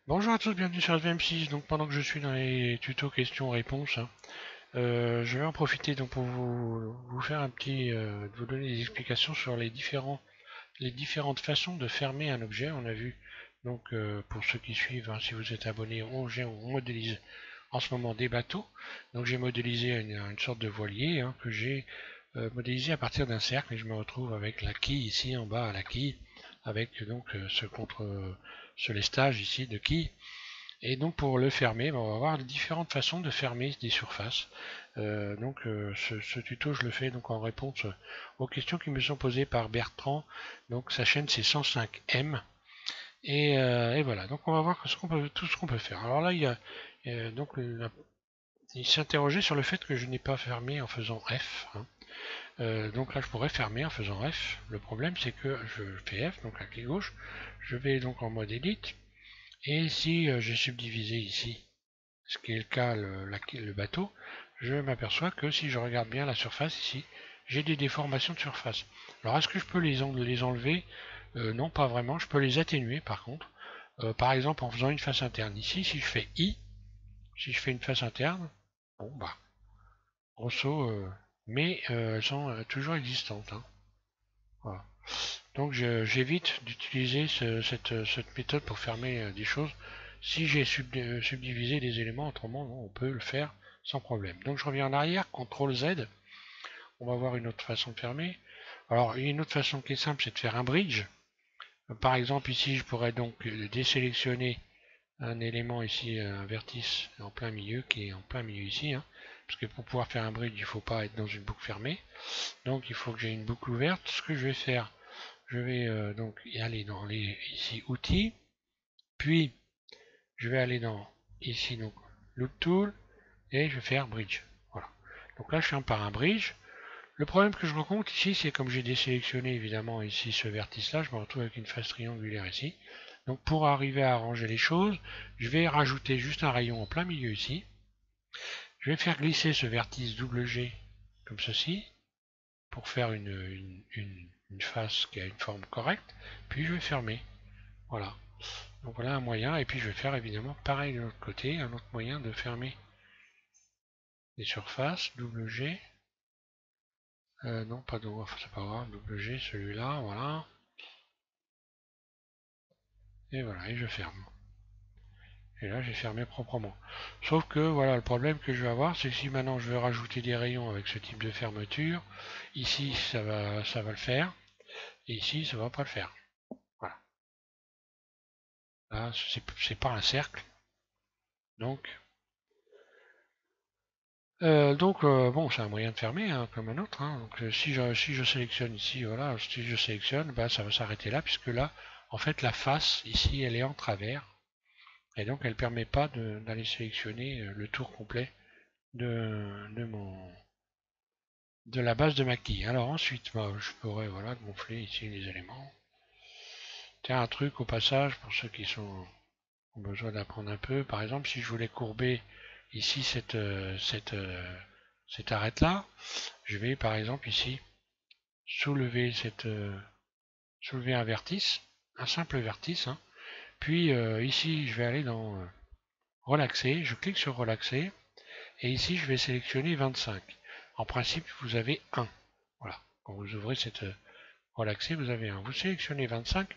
Bonjour à tous, bienvenue sur SVM6. Donc pendant que je suis dans les tutos questions-réponses, je vais en profiter donc pour vous faire vous donner des explications sur les différentes façons de fermer un objet. On a vu donc pour ceux qui suivent, hein, si vous êtes abonné, on modélise en ce moment des bateaux. Donc j'ai modélisé une sorte de voilier hein, que j'ai modélisé à partir d'un cercle et je me retrouve avec la quille ici en bas à la quille, avec donc ce lestage ici de quille. Et donc pour le fermer, on va voir différentes façons de fermer des surfaces. Ce tuto, je le fais donc en réponse aux questions qui me sont posées par Bertrand. Donc sa chaîne c'est 105M. Et voilà, donc on va voir tout ce qu'on peut faire. Alors là, il s'interrogeait sur le fait que je n'ai pas fermé en faisant F, hein. Donc là, je pourrais fermer en faisant F. Le problème, c'est que je fais F, donc à clic gauche. Je vais donc en mode Edit. Et si j'ai subdivisé ici ce qui est le cas le bateau, je m'aperçois que si je regarde bien la surface ici, j'ai des déformations de surface. Alors est-ce que je peux les enlever? Non, pas vraiment. Je peux les atténuer par contre. Par exemple en faisant une face interne. Ici, si je fais I, si je fais une face interne, bon bah, grosso, mais elles sont toujours existantes, hein. Voilà. Donc j'évite d'utiliser cette méthode pour fermer des choses. Si j'ai subdivisé des éléments, autrement on peut le faire sans problème. Donc je reviens en arrière, CTRL Z, on va voir une autre façon de fermer. Alors une autre façon qui est simple, c'est de faire un bridge. Par exemple ici je pourrais donc désélectionner un élément ici, un vertice en plein milieu, qui est en plein milieu ici, hein, parce que pour pouvoir faire un bridge il ne faut pas être dans une boucle fermée. Donc il faut que j'ai une boucle ouverte. Ce que je vais faire, je vais donc y aller dans les ici outils, puis je vais aller dans ici donc loop tool et je vais faire bridge. Voilà. Donc là je fais par un bridge. Le problème que je rencontre ici, c'est comme j'ai désélectionné évidemment ici ce vertice là, je me retrouve avec une face triangulaire ici. Donc pour arriver à arranger les choses, je vais rajouter juste un rayon en plein milieu ici. Je vais faire glisser ce vertice double G comme ceci pour faire une face qui a une forme correcte. Puis je vais fermer. Voilà. Donc voilà un moyen, et puis je vais faire évidemment pareil de l'autre côté, un autre moyen de fermer les surfaces, double G, non pas de, enfin, c'est pas grave, double G, celui-là, voilà, et voilà, et je ferme. Et là j'ai fermé proprement. Sauf que voilà, le problème que je vais avoir, c'est que si maintenant je veux rajouter des rayons avec ce type de fermeture, ici ça va le faire, et ici ça va pas le faire. Voilà. Là, c'est pas un cercle, donc bon, c'est un moyen de fermer hein, comme un autre, hein. Donc si je sélectionne ici, voilà, si je sélectionne, bah, ça va s'arrêter là, puisque là, en fait, la face ici, elle est en travers, et donc elle ne permet pas d'aller sélectionner le tour complet de la base de ma quille. Alors ensuite, bah, je pourrais voilà, gonfler ici les éléments. Tiens, un truc au passage, pour ceux qui ont besoin d'apprendre un peu, par exemple, si je voulais courber ici cette arête-là, je vais par exemple ici soulever soulever un vertice, un simple vertice, hein. Puis ici je vais aller dans relaxer, je clique sur relaxer et ici je vais sélectionner 25. En principe vous avez 1. Voilà, quand vous ouvrez cette relaxer, vous avez 1. Vous sélectionnez 25,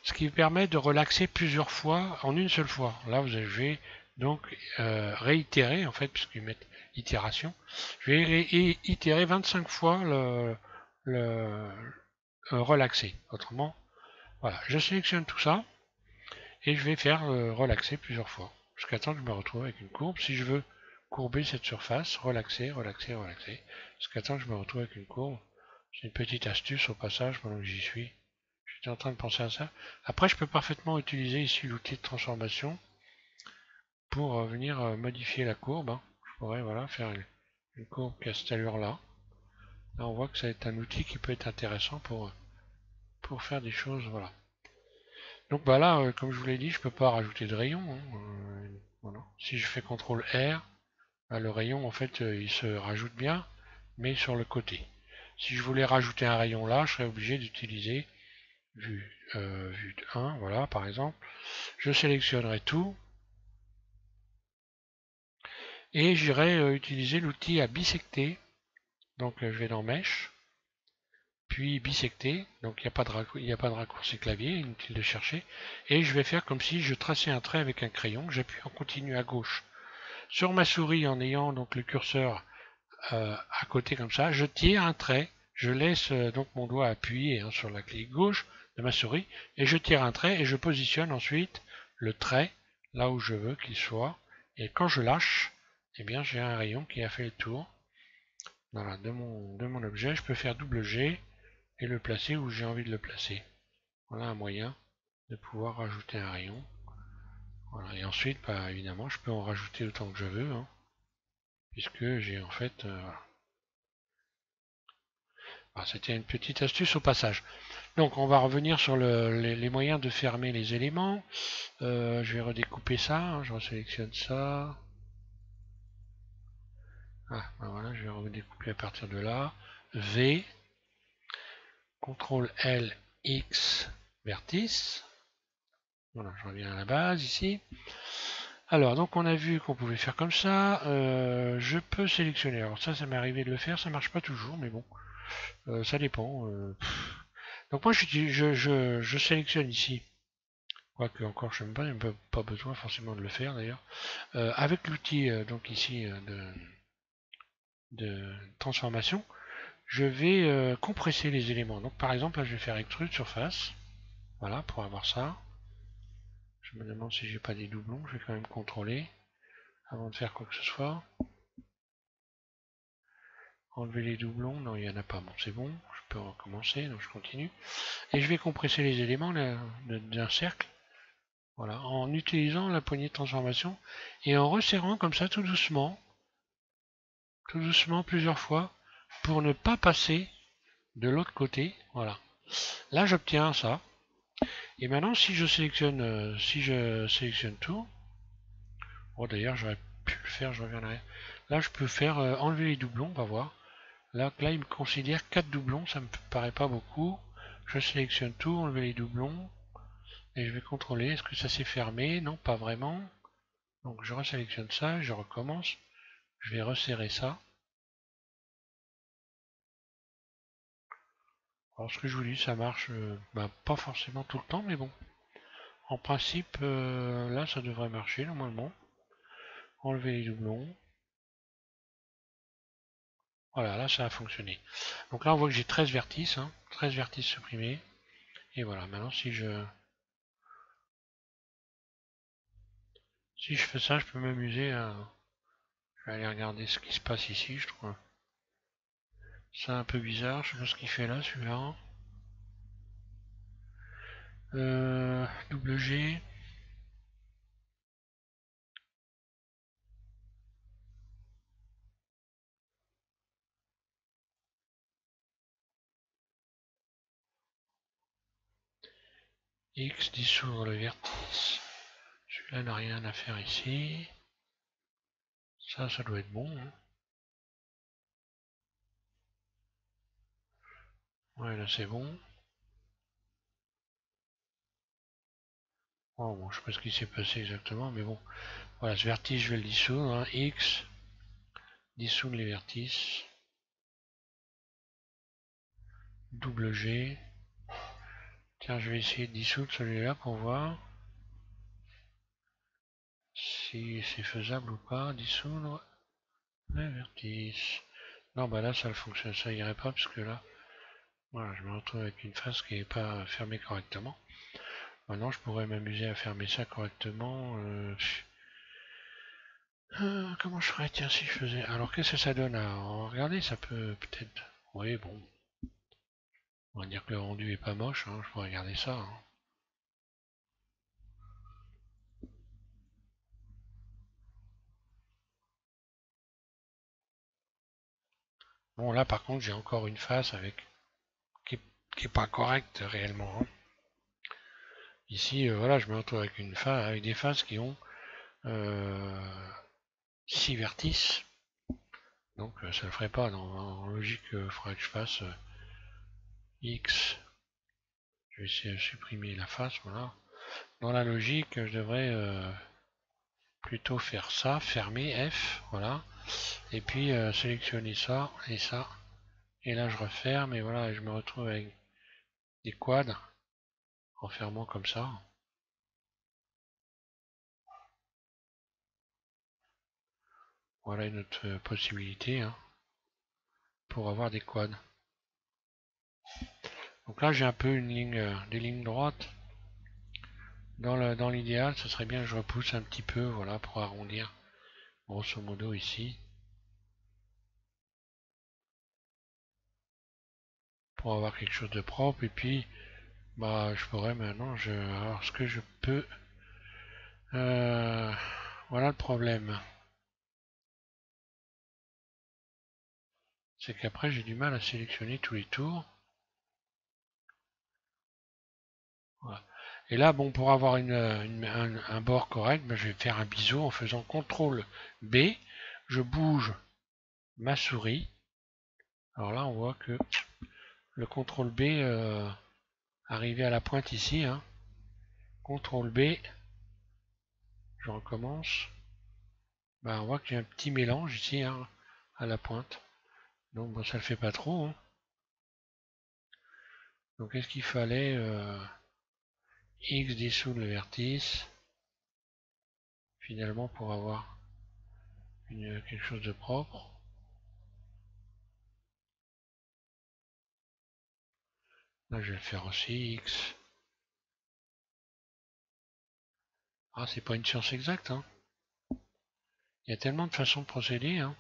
ce qui permet de relaxer plusieurs fois en une seule fois. Là vous avez donc réitérer en fait, puisqu'ils mettent itération, je vais itérer 25 fois le relaxer. Autrement, voilà, je sélectionne tout ça et je vais faire relaxer plusieurs fois jusqu'à temps que je me retrouve avec une courbe. Si je veux courber cette surface, relaxer, relaxer, relaxer, jusqu'à temps que je me retrouve avec une courbe. C'est une petite astuce au passage pendant que j'y suis. J'étais en train de penser à ça. Après, je peux parfaitement utiliser ici l'outil de transformation pour venir modifier la courbe, hein. Je pourrais voilà, faire une courbe qui a cette allure-là. Là, on voit que ça est un outil qui peut être intéressant pour faire des choses. Voilà. Donc bah là, comme je vous l'ai dit, je peux pas rajouter de rayon, hein. Voilà. Si je fais CTRL R, bah, le rayon en fait il se rajoute bien, mais sur le côté. Si je voulais rajouter un rayon là, je serais obligé d'utiliser vue 1, voilà par exemple. Je sélectionnerai tout et j'irai utiliser l'outil à bisecter. Donc je vais dans Mèche, puis bisecter, donc il n'y a pas de raccourci clavier, inutile de chercher, et je vais faire comme si je traçais un trait avec un crayon, j'appuie en continu à gauche sur ma souris en ayant donc le curseur à côté comme ça, je tire un trait, je laisse donc mon doigt appuyé sur la clé gauche de ma souris, et je tire un trait et je positionne ensuite le trait là où je veux qu'il soit, et quand je lâche, eh bien j'ai un rayon qui a fait le tour. Voilà, de mon objet, je peux faire double G et le placer où j'ai envie de le placer. Voilà un moyen de pouvoir rajouter un rayon. Voilà, et ensuite, bah, évidemment, je peux en rajouter autant que je veux, hein, puisque j'ai en fait... voilà, c'était une petite astuce au passage. Donc on va revenir sur les moyens de fermer les éléments. Je vais redécouper ça, hein, je resélectionne ça. Ah, ben voilà, je vais redécouper à partir de là. V, CTRL L, X, vertice. Voilà, je reviens à la base ici. Alors, donc on a vu qu'on pouvait faire comme ça. Je peux sélectionner. Alors ça m'est arrivé de le faire. Ça marche pas toujours, mais bon, ça dépend. Donc moi, je sélectionne ici. Quoique encore, je n'ai pas besoin forcément de le faire d'ailleurs. Avec l'outil donc ici de transformation, je vais compresser les éléments. Donc par exemple, là, je vais faire extrude surface. Voilà, pour avoir ça. Je me demande si j'ai pas des doublons. Je vais quand même contrôler avant de faire quoi que ce soit. Enlever les doublons, non il n'y en a pas, bon c'est bon, je peux recommencer, donc je continue. Et je vais compresser les éléments d'un cercle, voilà, en utilisant la poignée de transformation et en resserrant comme ça tout doucement plusieurs fois, pour ne pas passer de l'autre côté, voilà. Là j'obtiens ça, et maintenant si je sélectionne tout, oh d'ailleurs j'aurais pu le faire, je reviendrai. Là je peux faire enlever les doublons, on va voir. Là, il me considère 4 doublons, ça me paraît pas beaucoup. Je sélectionne tout, enlever les doublons, et je vais contrôler, est-ce que ça s'est fermé? Non, pas vraiment. Donc je resélectionne ça, je recommence. Je vais resserrer ça. Alors ce que je vous dis, ça marche pas forcément tout le temps, mais bon. En principe, là, ça devrait marcher normalement. Enlever les doublons. Voilà, là, ça a fonctionné. Donc là, on voit que j'ai 13 vertices, hein, 13 vertices supprimés. Et voilà, maintenant, si je fais ça, je peux m'amuser à... Je vais aller regarder ce qui se passe ici, je trouve ça un peu bizarre, je sais pas ce qu'il fait là, celui-là. Double G. X dissoudre le vertice. Celui-là n'a rien à faire ici. Ça doit être bon, hein. Ouais, là c'est bon. Oh, bon, je sais pas ce qui s'est passé exactement, mais bon. Voilà, ce vertice, je vais le dissoudre, hein. X, dissoudre les vertices. Double G. Tiens, je vais essayer de dissoudre celui-là pour voir si c'est faisable ou pas. Dissoudre les vertices. Non, bah là, ça fonctionne, ça irait pas, parce que là, voilà, je me retrouve avec une face qui n'est pas fermée correctement. Maintenant, je pourrais m'amuser à fermer ça correctement. Comment je ferais, tiens, si je faisais... Alors, qu'est-ce que ça donne à regarder? Ça peut peut-être... Oui, bon. On va dire que le rendu est pas moche, hein, je pourrais regarder ça, hein. Bon, là, par contre, j'ai encore une face avec... qui est pas correcte, réellement, hein. Ici, voilà, je me retrouve avec avec des faces qui ont 6 vertices. Donc, ça le ferait pas. En logique, il faudrait que je fasse X. Je vais essayer de supprimer la face, voilà. Dans la logique, je devrais plutôt faire ça, fermer F, voilà. Et puis sélectionner ça et ça. Et là je referme et voilà, je me retrouve avec des quads en fermant comme ça. Voilà une autre possibilité hein, pour avoir des quads. Donc là j'ai un peu une ligne, des lignes droites. Dans l'idéal, ce serait bien que je repousse un petit peu, voilà, pour arrondir, grosso modo ici. Pour avoir quelque chose de propre. Et puis, bah, je pourrais maintenant, alors ce que je peux, voilà le problème. C'est qu'après j'ai du mal à sélectionner tous les tours. Voilà. Et là, bon, pour avoir un bord correct, ben, je vais faire un biseau en faisant CTRL B. Je bouge ma souris. Alors là, on voit que le CTRL B arrivé à la pointe ici. Hein. CTRL B, je recommence. Ben, on voit que j'ai un petit mélange ici hein, à la pointe. Donc bon, ça le fait pas trop. Hein. Donc est-ce qu'il fallait X dissoudre le vertice finalement pour avoir quelque chose de propre. Là je vais le faire aussi X. Ah c'est pas une science exacte hein. Il y a tellement de façons de procéder hein.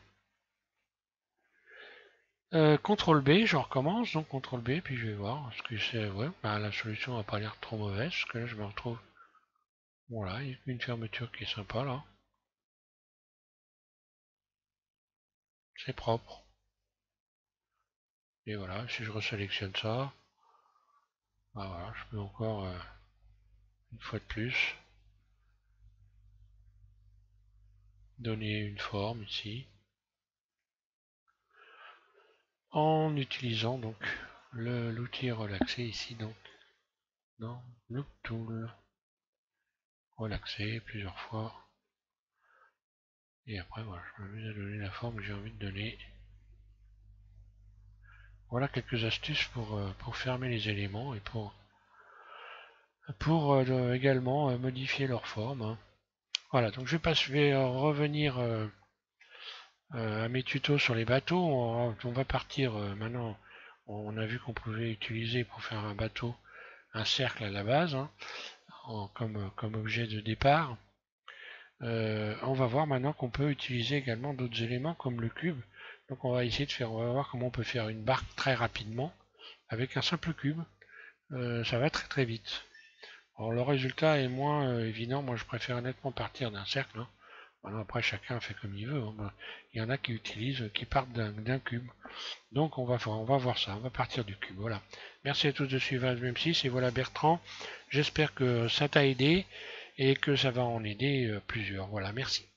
CTRL B, je recommence, donc CTRL B, puis je vais voir ce que c'est. Ouais, bah, la solution n'a pas l'air trop mauvaise, parce que là je me retrouve. Voilà, il y a une fermeture qui est sympa là. C'est propre. Et voilà, si je resélectionne ça, bah voilà, je peux encore une fois de plus donner une forme ici. En utilisant donc l'outil relaxé ici donc dans Loop Tool. Relaxé plusieurs fois. Et après voilà, je m'amuse à donner la forme que j'ai envie de donner. Voilà quelques astuces pour fermer les éléments et pour également modifier leur forme. Hein. Voilà, donc je vais revenir à mes tutos sur les bateaux. On va partir maintenant. On a vu qu'on pouvait utiliser pour faire un bateau un cercle à la base hein, comme objet de départ. On va voir maintenant qu'on peut utiliser également d'autres éléments comme le cube. Donc on va essayer de faire, on va voir comment on peut faire une barque très rapidement avec un simple cube. Ça va très très vite. Alors le résultat est moins évident. Moi je préfère honnêtement partir d'un cercle. Hein. Voilà, après chacun fait comme il veut. Hein. Il y en a qui partent d'un cube. Donc on va voir ça. On va partir du cube. Voilà. Merci à tous de suivre MM6 et voilà Bertrand. J'espère que ça t'a aidé et que ça va en aider plusieurs. Voilà, merci.